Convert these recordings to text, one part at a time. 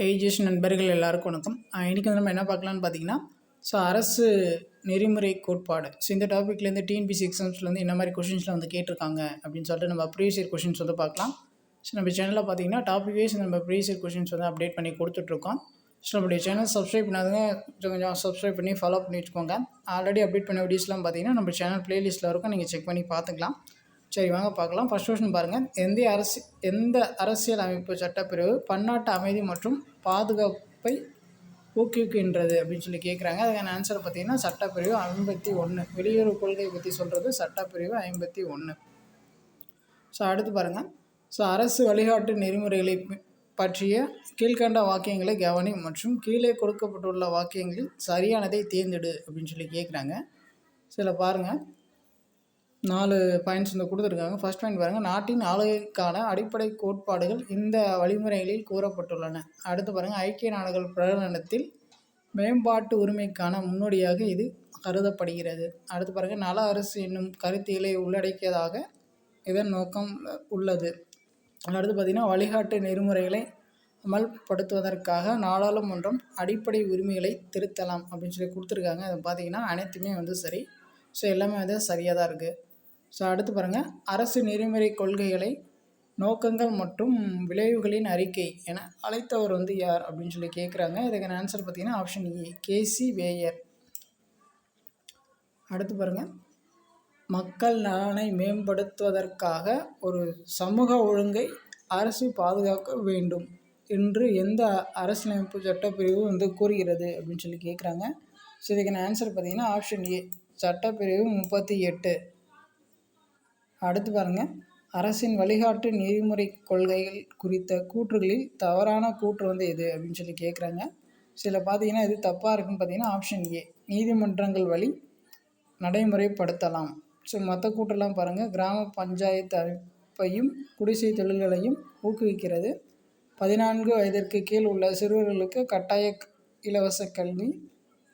Ages நண்பர்கள் எல்லாருக்கும் வணக்கம். இன்றைக்கி வந்து நம்ம என்ன பார்க்கலான்னு பார்த்தீங்கன்னா, அரசு நெறிமுறை கோட்பாடு. இந்த டாப்பிக்லேருந்து டிஎன்பிஎஸ்சி எக்ஸாம்ஸ்லேருந்து என்ன மாதிரி கொஷின்ஸ்லாம் வந்து கேட்டிருக்காங்க அப்படின்னு சொல்லிட்டு நம்ம ப்ரீவியஸ் இயர் கொஷின்ஸ் வந்து பார்க்கலாம். நம்ம சேனலில் பார்த்தீங்கன்னா டாபிக் வைஸ் நம்ம ப்ரீவியஸ் இயர் கொஷின்ஸ் வந்து அப்டேட் பண்ணி கொடுத்துட்ருக்கோம். நம்மளுடைய சேனல் சப்ஸ்கிரைப் பண்ணாதவங்க கொஞ்சம் சப்ஸ்கிரைப் பண்ணி ஃபாலோ பண்ணி வச்சுக்கோங்க. ஆல்ரெடி அப்டேட் பண்ண வீடியோஸ்லாம் பார்த்தீங்கன்னா நம்ம சேனல் ப்ளேலிஸ்ட்டில் இருக்கும், நீங்கள் செக் பண்ணி பார்த்துக்கலாம். சரி, வாங்க பார்க்கலாம். ஃபர்ஸ்ட் கொஸ்டின் பாருங்கள். எந்த அரசியல் அமைப்பு சட்டப்பிரிவு பன்னாட்டு அமைதி மற்றும் பாதுகாப்பை ஊக்குவிக்கின்றது அப்படின்னு சொல்லி கேட்குறாங்க. அதுக்கான ஆன்சர் பார்த்தீங்கன்னா சட்டப்பிரிவு 51. வெளியுறவு கொள்கை பற்றி சொல்கிறது சட்டப்பிரிவு 51. அடுத்து பாருங்கள். அரசு வழிகாட்டு நெறிமுறைகளை பற்றிய கீழ்கண்ட வாக்கியங்களை கவனி மற்றும் கீழே கொடுக்கப்பட்டுள்ள வாக்கியங்களில் சரியானதை தேர்ந்தெடு அப்படின்னு சொல்லி கேட்குறாங்க. பாருங்கள், 4 பாயிண்ட்ஸ் வந்து கொடுத்துருக்காங்க. ஃபர்ஸ்ட் பாயிண்ட் பாருங்கள். நாட்டின் ஆளுகைக்கான அடிப்படை கோட்பாடுகள் இந்த வழிமுறைகளில் கூறப்பட்டுள்ளன. அடுத்து பாருங்கள். ஐக்கிய நாடுகள் பிரகடனத்தில் மேம்பாட்டு உரிமைக்கான முன்னோடியாக இது கருதப்படுகிறது. அடுத்து பாருங்கள். நல அரசு என்னும் கருத்தியலை உள்ளடக்கியதாக இதன் நோக்கம் உள்ளது. அடுத்து பார்த்திங்கன்னா, வழிகாட்டு நெறிமுறைகளை அமல்படுத்துவதற்காக நாடாளுமன்றம் அடிப்படை உரிமைகளை திருத்தலாம் அப்படின்னு சொல்லி கொடுத்துருக்காங்க. அதை பார்த்திங்கன்னா அனைத்துமே வந்து சரி. எல்லாமே வந்து சரியாக தான் இருக்குது. அடுத்து பாருங்கள். அரசு நெறிமுறை கொள்கைகளை நோக்கங்கள் மற்றும் விளைவுகளின் அறிக்கை என அழைத்தவர் வந்து யார் அப்படின்னு சொல்லி கேட்குறாங்க. இதுக்கான ஆன்சர் பார்த்தீங்கன்னா ஆப்ஷன் ஏ, கேசி வேயர். அடுத்து பாருங்கள். மக்கள் நலனை மேம்படுத்துவதற்காக ஒரு சமூக ஒழுங்கை அரசு பாதுகாக்க வேண்டும் என்று எந்த அரசியலமைப்பு சட்டப்பிரிவு வந்து கூறுகிறது அப்படின்னு சொல்லி கேட்குறாங்க. இதுக்கான ஆன்சர் பார்த்தீங்கன்னா ஆப்ஷன் ஏ, சட்டப்பிரிவு 38. அடுத்து பாருங்கள். அரசின் வழிகாட்டு நெறிமுறை கொள்கைகள் குறித்த கூற்றுகளில் தவறான கூற்று வந்து எது அப்படின்னு சொல்லி கேட்குறாங்க. பார்த்தீங்கன்னா இது தப்பாக இருக்குன்னு பார்த்தீங்கன்னா ஆப்ஷன் ஏ, நீதிமன்றங்கள் வழி நடைமுறைப்படுத்தலாம். மற்ற கூற்றெல்லாம் பாருங்கள். கிராம பஞ்சாயத்து அமைப்பையும் குடிசை தொழில்களையும் ஊக்குவிக்கிறது. 14 வயதிற்கு கீழ் உள்ள சிறுவர்களுக்கு கட்டாய இலவச கல்வி,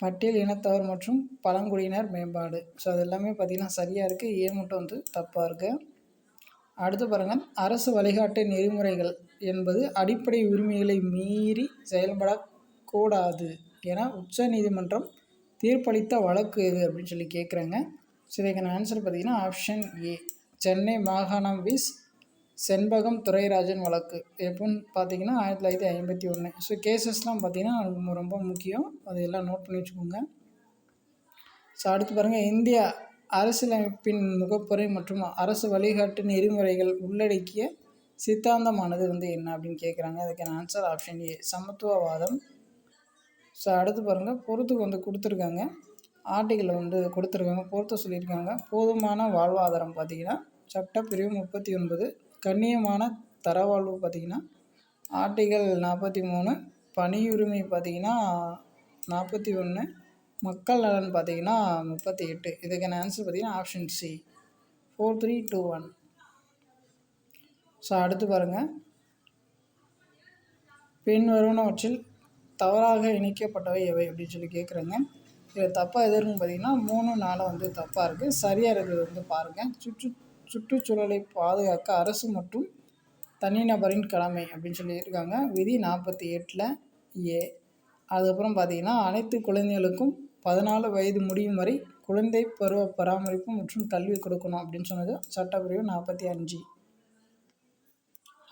பட்டியல் இனத்தவர் மற்றும் பழங்குடியினர் மேம்பாடு. அது எல்லாமே பார்த்திங்கன்னா சரியாக இருக்குது. ஏ மட்டும் வந்து தப்பாக இருக்குது. அடுத்து பாருங்கள். அரசு வழிகாட்டு நெறிமுறைகள் என்பது அடிப்படை உரிமைகளை மீறி செயல்படக்கூடாது என உச்ச நீதிமன்றம் தீர்ப்பளித்த வழக்கு எது அப்படின்னு சொல்லி கேட்குறாங்க. இதுக்கான ஆன்சர் பார்த்திங்கன்னா ஆப்ஷன் ஏ, சென்னை மாகாணம் விஸ் செண்பகம் துரைராஜன் வழக்கு. எப்போன்னு பார்த்தீங்கன்னா 1951. கேசஸ்லாம் பார்த்திங்கன்னா ரொம்ப முக்கியம், அதையெல்லாம் நோட் பண்ணி வச்சுக்கோங்க. அடுத்து பாருங்கள். இந்திய அரசியலமைப்பின் முகப்புரை மற்றும் அரசு வழிகாட்டு நெறிமுறைகள் உள்ளடக்கிய சித்தாந்தமானது வந்து என்ன அப்படின்னு கேட்குறாங்க. அதுக்கான ஆன்சர் ஆப்ஷன் ஏ, சமத்துவவாதம். அடுத்து பாருங்கள். பொறுத்துக்கு வந்து கொடுத்துருக்காங்க. ஆர்டிகிள் வந்து கொடுத்துருக்காங்க, பொறுத்த சொல்லியிருக்காங்க. போதுமான வாழ்வாதாரம் பார்த்திங்கன்னா சட்டப்பிரிவு 39. கண்ணியமான தரவாழ்வு பார்த்திங்கன்னா ஆர்டிகிள் 43. பணியுரிமை பார்த்திங்கன்னா 41. மக்கள் நலன் பார்த்திங்கன்னா 38. இதுக்கான ஆன்சர் பார்த்திங்கன்னா ஆப்ஷன் சி, 4321. அடுத்து பாருங்கள். பின்வருவனவற்றில் தவறாக இணைக்கப்பட்டவை எவை அப்படின்னு சொல்லி கேட்குறாங்க. இதில் தப்பாக எது இருக்குன்னு பார்த்திங்கன்னா 3, 4 வந்து தப்பாக இருக்குது. சரியாக இருக்கிறது வந்து பாருங்கள். சுற்றுச்சூழலை பாதுகாக்க அரசு மற்றும் தனிநபரின் கடமை அப்படின்னு சொல்லியிருக்காங்க. விதி 48 ஏ. அதுக்கப்புறம் பார்த்திங்கன்னா அனைத்து குழந்தைகளுக்கும் 14 வயது முடியும் வரை குழந்தை பருவ பராமரிப்பு மற்றும் கல்வி கொடுக்கணும் அப்படின்னு சொன்னது சட்டப்பிரிவு 45.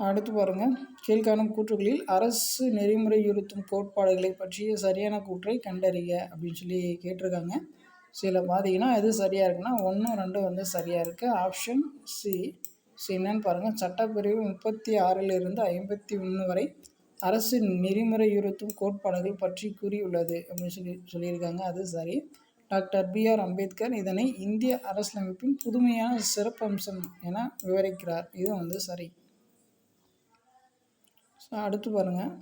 அடுத்து பாருங்கள். கீழ்காணும் கூற்றுகளில் அரசு நெறிமுறையுறுத்தும் கோட்பாடுகளை பற்றிய சரியான கூற்றை கண்டறிக அப்படின்னு சொல்லி கேட்டிருக்காங்க. பார்த்தீங்கன்னா எது சரியாக இருக்குன்னா 1, 2 வந்து சரியாக இருக்குது. Option C. என்னன்னு பாருங்கள். சட்டப்பிரிவு 36 51 வரை அரசு நெறிமுறையுறுத்தும் கோட்பாடுகள் பற்றி கூறியுள்ளது அப்படின்னு சொல்லியிருக்காங்க. அது சரி. Doctor B.R.. அம்பேத்கர் இதனை இந்திய அரசியலமைப்பின் புதுமையான சிறப்பம்சம் என விவரிக்கிறார். இது வந்து சரி. அடுத்து பாருங்கள்.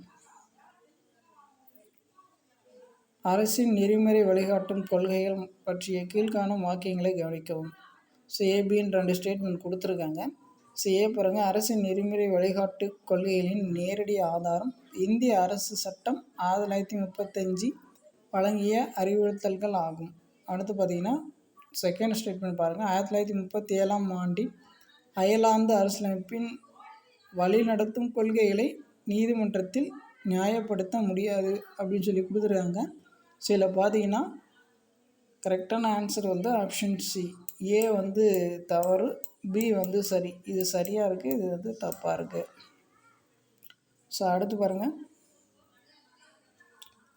அரசின் நெறிமுறை வழிகாட்டும் கொள்கைகள் பற்றிய கீழ்காணும் வாக்கியங்களை கவனிக்கவும். ஏபின்னு 2 ஸ்டேட்மெண்ட் கொடுத்துருக்காங்க. ஏ பாருங்கள். அரசின் நெறிமுறை வழிகாட்டு கொள்கைகளின் நேரடி ஆதாரம் இந்திய அரசு சட்டம் 1935 வழங்கிய அறிவுறுத்தல்கள் ஆகும். அடுத்து பார்த்திங்கன்னா செகண்ட் ஸ்டேட்மெண்ட் பாருங்கள். 1937ஆம் ஆண்டின் அயர்லாந்து அரசியலமைப்பின் வழிநடத்தும் கொள்கைகளை நீதிமன்றத்தில் நியாயப்படுத்த முடியாது அப்படின்னு சொல்லி கொடுத்துருக்காங்க. சில பார்த்தீங்கன்னா கரெக்டான ஆன்சர் வந்து ஆப்ஷன் சி, ஏ வந்து தவறு, பி வந்து சரி. இது சரியாக இருக்குது, இது வந்து தப்பாக இருக்குது. ஸோ அடுத்து பாருங்கள்,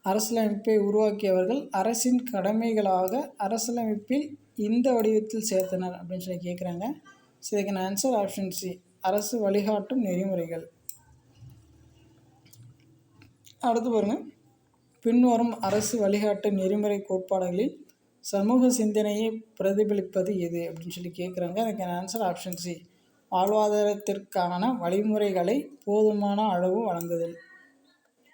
அரசியலமைப்பை உருவாக்கியவர்கள் அரசின் கடமைகளாக அரசியலமைப்பில் இந்த வடிவத்தில் சேர்த்தனர் அப்படின்னு சொல்லி கேட்குறாங்க. ஸோ இதுக்கான ஆன்சர் ஆப்ஷன் சி, அரசு வழிகாட்டும் நெறிமுறைகள். அடுத்து பாருங்கள், பின்வரும் அரசு வழிகாட்டு நெறிமுறை கோட்பாடுகளில் சமூக சிந்தனையை பிரதிபலிப்பது எது அப்படின்னு சொல்லி கேட்குறாங்க. அதுக்கான ஆன்சர் ஆப்ஷன் சி, வாழ்வாதாரத்திற்கான வழிமுறைகளை போதுமான அளவு வழங்குதல்.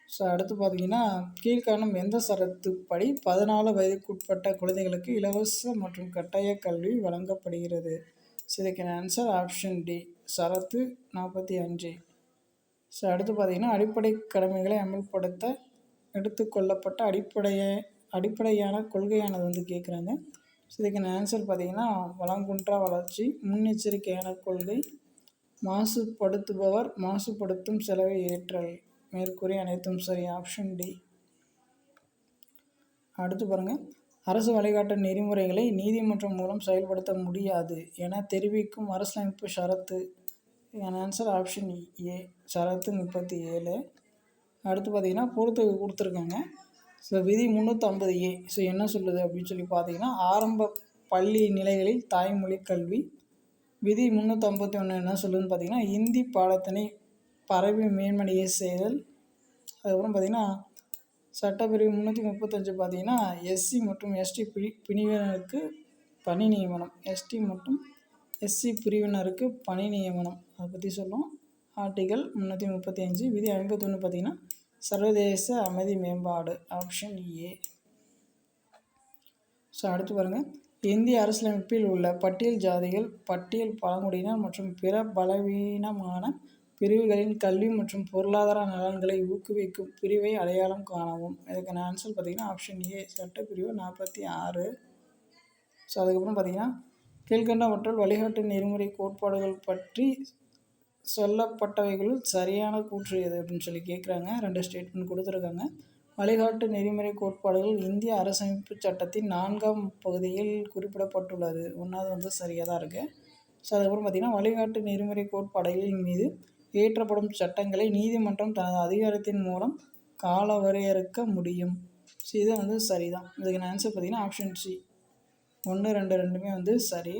ஸோ அடுத்து பார்த்தீங்கன்னா, கீழ்காணும் எந்த சரத்துப்படி 14 வயதுக்குட்பட்ட குழந்தைகளுக்கு இலவச மற்றும் கட்டாய கல்வி வழங்கப்படுகிறது? ஸோ இதுக்கான ஆன்சர் ஆப்ஷன் டி, சரத்து 45. ஸோ அடுத்து பார்த்தீங்கன்னா, அடிப்படை கடமைகளை அமல்படுத்த எடுத்துக்கொள்ளப்பட்ட அடிப்படையான கொள்கையானது வந்து கேட்குறாங்க. ஸோ இதுக்கான ஆன்சர் பார்த்திங்கன்னா, வளங்குன்றா வளர்ச்சி, முன்னெச்சரிக்கையான கொள்கை, மாசுபடுத்துபவர் மாசுபடுத்தும் செலவை ஏற்றல். மேற்கூறி அனைத்தும் சரி, ஆப்ஷன் டி. அடுத்து பாருங்கள், அரசு வழிகாட்டு நெறிமுறைகளை நீதிமன்றம் மூலம் செயல்படுத்த முடியாது என தெரிவிக்கும் அரசியலமைப்பு ஷரத்து. என் ஆன்சர் ஆப்ஷன் ஏ, ஷரத்து 37. அடுத்து பார்த்திங்கன்னா, பொறுத்து கொடுத்துருக்காங்க. ஸோ விதி 350A ஸோ என்ன சொல்லுது அப்படின்னு சொல்லி பார்த்தீங்கன்னா, ஆரம்ப பள்ளி நிலைகளில் தாய்மொழி கல்வி. விதி 351 என்ன சொல்லுதுன்னு பார்த்தீங்கன்னா, இந்தி பாடத்தினை பரவி மேன்மடைய செய்தல். அதுக்கப்புறம் பார்த்திங்கன்னா, சட்டப்பிரிவு 335 பார்த்திங்கன்னா, எஸ்சி மற்றும் எஸ்டி பிரிவினருக்கு பணி நியமனம். எஸ்டி மற்றும் எஸ்சி பிரிவினருக்கு பணி நியமனம் அதை பற்றி சொல்லும். ஆர்டிகல் 335. விதி 51 பார்த்திங்கன்னா, சர்வதேச அமைதி மேம்பாடு. Option A. ஸோ அடுத்து பாருங்கள், இந்திய அரசியலமைப்பில் உள்ள பட்டியல் ஜாதிகள், பட்டியல் பழங்குடியினர் மற்றும் பிற பலவீனமான பிரிவுகளின் கல்வி மற்றும் பொருளாதார நலன்களை ஊக்குவிக்கும் பிரிவை அடையாளம் காணவும். இதுக்கான ஆன்சர் பார்த்திங்கன்னா ஆப்ஷன் ஏ, சட்டப்பிரிவு 46. ஸோ அதுக்கப்புறம் பார்த்திங்கன்னா, கீழ்கண்டவற்றுள் வழிகாட்டு நெறிமுறை கோட்பாடுகள் பற்றி சொல்லப்பட்டவைகளுள் சரியான கூற்று எது அப்படின்னு சொல்லி கேட்குறாங்க. 2 ஸ்டேட்மெண்ட் கொடுத்துருக்காங்க. வழிகாட்டு நெறிமுறை கோட்பாடுகள் இந்திய அரசமைப்பு சட்டத்தின் 4ஆம் பகுதியில் குறிப்பிடப்பட்டுள்ளது. 1வது வந்து சரியாக தான் இருக்குது. ஸோ அதுக்கப்புறம் பார்த்திங்கன்னா, வழிகாட்டு நெறிமுறை கோட்பாடுகளின் மீது இயற்றப்படும் சட்டங்களை நீதிமன்றம் தனது அதிகாரத்தின் மூலம் கால வரையறுக்க முடியும். ஸோ இது வந்து சரிதான். இதுக்கான ஆன்சர் பார்த்திங்கன்னா ஆப்ஷன் சி, 1, 2 ரெண்டுமே வந்து சரி.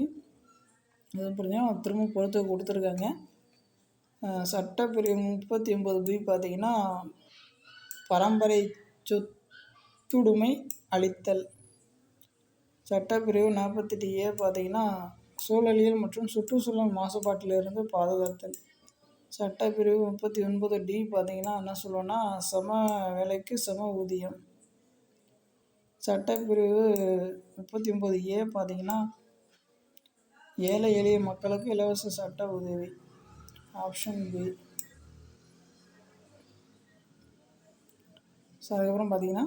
இது பார்த்திங்கன்னா திரும்ப பொறுத்து கொடுத்துருக்காங்க. சட்டப்பிரிவு 39B பார்த்திங்கன்னா, பரம்பரை சொத்துடைமை அளித்தல். சட்டப்பிரிவு 48A பார்த்திங்கன்னா, சூழலியல் மற்றும் சுற்றுச்சூழல் மாசுபாட்டிலிருந்து பாதுகாத்தல். சட்டப்பிரிவு 39D பார்த்திங்கன்னா என்ன சொல்லுவோன்னா, சம வேலைக்கு சம ஊதியம். சட்டப்பிரிவு 39A பார்த்திங்கன்னா, ஏழை எளிய மக்களுக்கு இலவச சட்ட உதவி. Option B. ஸோ அதுக்கப்புறம் பார்த்திங்கன்னா,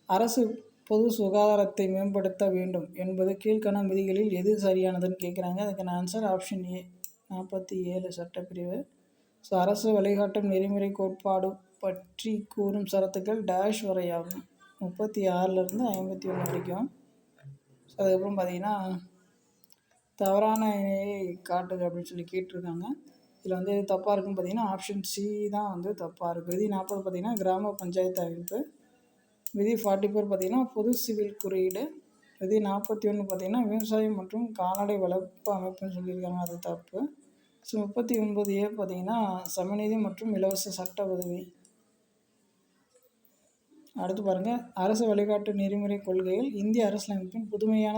அரசு பொது சுகாதாரத்தை மேம்படுத்த வேண்டும் என்பது கீழ்காணும் விதிகளில் எது சரியானதுன்னு கேட்குறாங்க. அதுக்கான ஆன்சர் ஆப்ஷன் ஏ, 47 சட்டப்பிரிவு. ஸோ அரசு வழிகாட்டும் நெறிமுறை கோட்பாடு பற்றி கூறும் சரத்துக்கள் டேஷ் வரையாகும். 36லேருந்து 51 வரைக்கும். ஸோ அதுக்கப்புறம் பார்த்திங்கன்னா, தவறான இணையை காட்டுது அப்படின்னு சொல்லி கேட்டிருக்காங்க. இதில் வந்து தப்பாக இருக்குன்னு பார்த்திங்கன்னா ஆப்ஷன் சி தான் வந்து தப்பாக இருக்குது. விதி 40 பார்த்திங்கன்னா, கிராம பஞ்சாயத்து அமைப்பு. விதி 44 பார்த்திங்கன்னா, பொது சிவில் குறியீடு. விதி 41 பார்த்திங்கன்னா, விவசாயம் மற்றும் கால்நடை வளர்ப்பு அமைப்புன்னு சொல்லியிருக்காங்க, அது தப்பு. ஸோ 39A பார்த்திங்கன்னா, சமநீதி மற்றும் இலவச சட்ட உதவி. அடுத்து பாருங்கள், அரசு வழிகாட்டு நெறிமுறை கொள்கைகள் இந்திய அரசியலமைப்பின் புதுமையான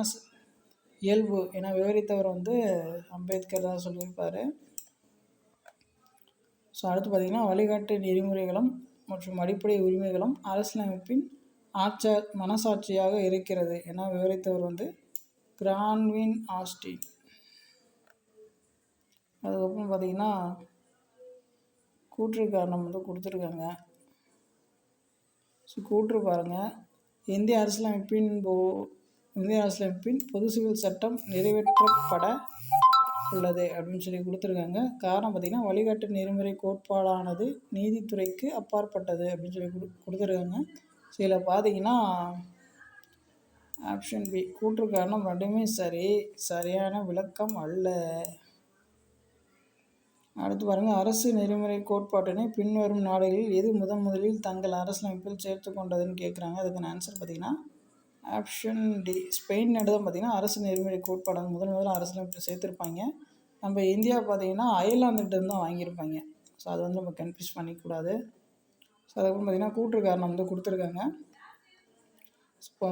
இயல்பு என விவரித்தவர் வந்து அம்பேத்கர் தான் சொல்லியிருப்பார். ஸோ அடுத்து பார்த்திங்கன்னா, வழிகாட்டு நெறிமுறைகளும் மற்றும் அடிப்படை உரிமைகளும் அரசியலமைப்பின் மனசாட்சியாக இருக்கிறது என விவரித்தவர் வந்து கிரான்வின் ஆஸ்டின். அதுக்கப்புறம் பார்த்திங்கன்னா, கூற்று காரணம் வந்து கொடுத்துருக்காங்க. ஸோ கூற்று பாருங்கள், இந்திய அரசியலமைப்பின் பொது சிவில் சட்டம் நிறைவேற்றப்பட உள்ளது அப்படின்னு சொல்லி கொடுத்துருக்காங்க. காரணம் பார்த்திங்கன்னா வழிகாட்டு நெறிமுறை கோட்பாடானது நீதித்துறைக்கு அப்பாற்பட்டது அப்படின்னு சொல்லி கொடுத்துருக்காங்க. இதில் பார்த்திங்கன்னா ஆப்ஷன் பி கூற்று காரணம் ரெண்டுமே சரியான விளக்கம் அல்ல. அடுத்து பாருங்கள், அரசு நெறிமுறை கோட்பாட்டினை பின்வரும் நாடுகளில் எது முதலில் தங்கள் அரசியலமைப்பில் சேர்த்து கொண்டதுன்னு கேட்குறாங்க. அதுக்கான ஆன்சர் பார்த்திங்கன்னா ஆப்ஷன் டி ஸ்பெயின் நாடு தான் பார்த்திங்கன்னா அரசு நெறிமுறை கோட்பாடு முதல்ல அரசியலமைப்பில் சேர்த்துருப்பாங்க. நம்ம இந்தியா பார்த்திங்கன்னா அயர்லாந்துகிட்டேருந்து தான் வாங்கியிருப்பாங்க. ஸோ அது நம்ம கன்ஃபியூஸ் பண்ணிக்கூடாது. ஸோ அதுக்கப்புறம் பார்த்திங்கன்னா கூற்று காரணம் கொடுத்துருக்காங்க.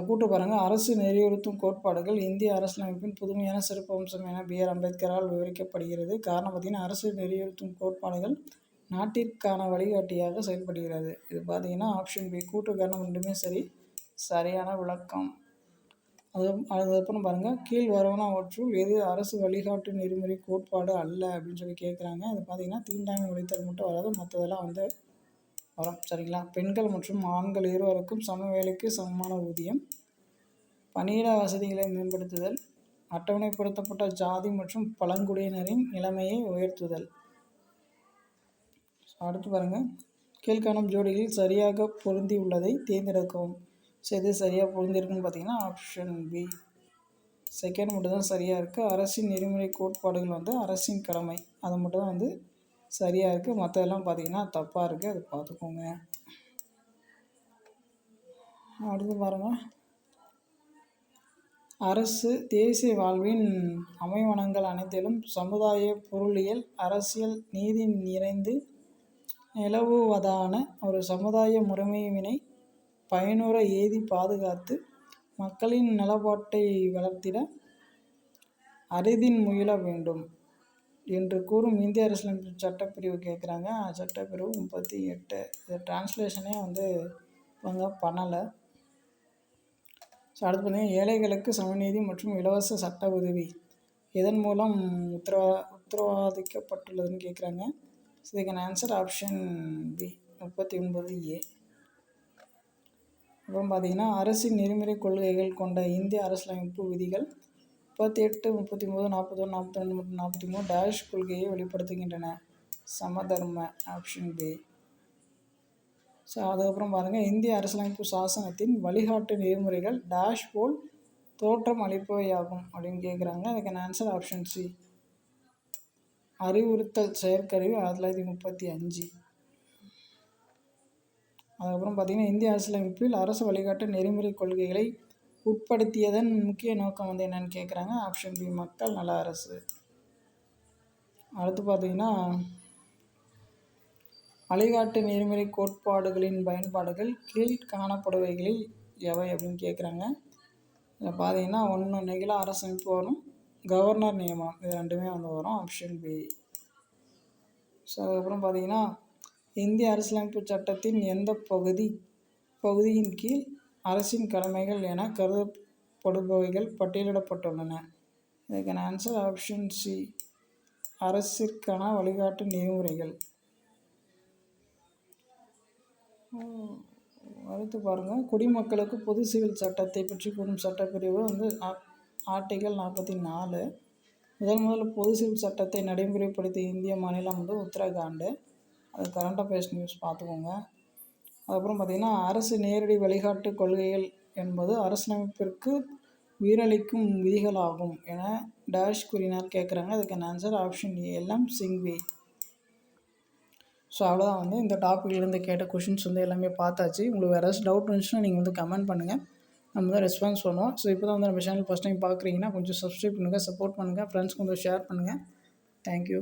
கூட்டு பாருங்கள், அரசு நெறியுறுத்தும் கோட்பாடுகள் இந்திய அரசியலமைப்பின் புதுமையான சிறப்பம்சம் என பி.ஆர். அம்பேத்கரால் விவரிக்கப்படுகிறது. காரணம் பார்த்திங்கன்னா அரசு நெறியுறுத்தும் கோட்பாடுகள் நாட்டிற்கான வழிகாட்டியாக செயல்படுகிறது. இது பார்த்திங்கன்னா ஆப்ஷன் பி கூட்டு காரணம் ரெண்டுமே சரியான விளக்கம். அதுக்கப்புறம் பாருங்கள், கீழ் வருவனவற்றுள் எது அரசு வழிகாட்டு நெறிமுறை கோட்பாடு அல்ல அப்படின்னு சொல்லி கேட்குறாங்க. அது பார்த்திங்கன்னா தீண்டாமை ஒழித்தல் மட்டும் வராது, மற்றதெல்லாம் வரும். சரிங்களா? பெண்கள் மற்றும் ஆண்கள் இருவருக்கும் சம வேலைக்கு சமமான ஊதியம், பணியிட வசதிகளை மேம்படுத்துதல், அட்டவணைப்படுத்தப்பட்ட ஜாதி மற்றும் பழங்குடியினரின் நிலைமையை உயர்த்துதல். அடுத்து பாருங்கள், கீழ்காணும் ஜோடிகளில் சரியாக பொருந்தி உள்ளதை தேர்ந்தெடுக்கவும். எது சரியாக பொருந்திருக்குன்னு பார்த்தீங்கன்னா ஆப்ஷன் பி செகண்ட் மட்டும் தான் சரியாக இருக்குது. அரசின் நெறிமுறை கோட்பாடுகள் அரசின் கடமை, அது மட்டும் தான் சரியாக இருக்குது. மற்றதெல்லாம் பார்த்திங்கன்னா தப்பாக இருக்குது, அதை பார்த்துக்கோங்க. அடுத்து பாருங்கள், அரசு தேசிய வாழ்வின் அமைவனங்கள் அனைத்திலும் சமுதாய பொருளியல் அரசியல் நீதி நிறைந்து நிலவுவதான ஒரு சமுதாய முறைமையினை பயனுற ஏதி பாதுகாத்து மக்களின் நலப்பாட்டை வளர்த்திட அரிதின் முயல வேண்டும் என்று கூறும் இந்திய அரசியலமைப்பு சட்டப்பிரிவு கேட்குறாங்க. சட்டப்பிரிவு 38. இது டிரான்ஸ்லேஷனே இவங்க பண்ணலை. ஸோ அடுத்து பார்த்தீங்கன்னா, ஏழைகளுக்கு சமநீதி மற்றும் இலவச சட்ட உதவி எதன் மூலம் உத்தரவாதிக்கப்பட்டுள்ளதுன்னு கேட்குறாங்க. ஸோ இதுக்கான ஆன்சர் ஆப்ஷன் பி 39A. அப்புறம் பார்த்திங்கன்னா, அரசின் நெறிமுறை கொள்கைகள் கொண்ட இந்திய அரசியலமைப்பு விதிகள் 38, 39, 41, 42 மற்றும் 43 டேஷ் கொள்கையை வெளிப்படுத்துகின்றன. சமதர்ம ஆப்ஷன் பி. ஸோ அதுக்கப்புறம் பாருங்கள், இந்திய அரசியலமைப்பு சாசனத்தின் வழிகாட்டு நெறிமுறைகள் டேஷ் போல் தோற்றம் அளிப்பவையாகும் அப்படின்னு கேட்குறாங்க. அதுக்கான ஆன்சர் ஆப்ஷன் சி அறிவுறுத்தல் செயற்கருவி 1935. அதுக்கப்புறம் பார்த்திங்கன்னா, இந்திய அரசியலமைப்பில் அரசு வழிகாட்டு நெறிமுறை கொள்கைகளை உட்படுத்தியதன் முக்கிய நோக்கம் என்னன்னு கேட்குறாங்க. ஆப்ஷன் பி மக்கள் நல அரசு. அடுத்து பார்த்திங்கன்னா, வழிகாட்டு நெறிமுறை கோட்பாடுகளின் பயன்பாடுகள் கீழ் காணப்படுவைகளில் எவை அப்படின்னு கேட்குறாங்க. இதில் பார்த்தீங்கன்னா 1 நெகிழ அரசமைப்பு வரும், கவர்னர் நியமனம், இது ரெண்டுமே வரும். Option B. ஸோ அதுக்கப்புறம் பார்த்தீங்கன்னா, இந்திய அரசியலமைப்பு சட்டத்தின் எந்த பகுதியின் கீழ் அரசின் கடமைகள் என கருதப்படுபவைகள் பட்டியலிடப்பட்டுள்ளன. இதுக்கான ஆன்சர் ஆப்ஷன் சி அரசிற்கான வழிகாட்டு நெறிமுறைகள். அடுத்து பாருங்கள், குடிமக்களுக்கு பொது சிவில் சட்டத்தை பற்றி கூறும் சட்டப்பிரிவு ஆர்டிகல் 44. முதல் பொது சிவில் சட்டத்தை நடைமுறைப்படுத்திய இந்திய மாநிலம் உத்தரகாண்டு. அது கரண்ட் அஃபேர்ஸ் நியூஸ் பார்த்துக்கோங்க. அதுக்கப்புறம் பார்த்திங்கன்னா, அரசு நேரடி வழிகாட்டு கொள்கைகள் என்பது அரசியலமைப்பிற்கு உயிரளிக்கும் விதிகளாகும் என டேஷ் கூறினார் கேட்குறாங்க. அதுக்கான answer option A LM Singhvi. So அவ்வளோதான் இந்த டாப்பிக்லேருந்து கேட்ட கொஷின்ஸ் எல்லாமே பார்த்தாச்சு. உங்களுக்கு வேறு ஏதாச்சும் டவுட் இருந்துச்சுன்னா நீங்கள் கமெண்ட் பண்ணுங்கள், நம்ம தான் ரெஸ்பான்ஸ் பண்ணுவோம். ஸோ இப்போ தான் நம்ம சேனல் ஃபஸ்ட் டைம் பார்க்குறீங்கன்னா கொஞ்சம் சப்ஸ்கிரைப் பண்ணுங்கள், சப்போர்ட் பண்ணுங்கள், ஃப்ரெண்ட்ஸ்க்கு ஷேர் பண்ணுங்கள். தேங்க்யூ.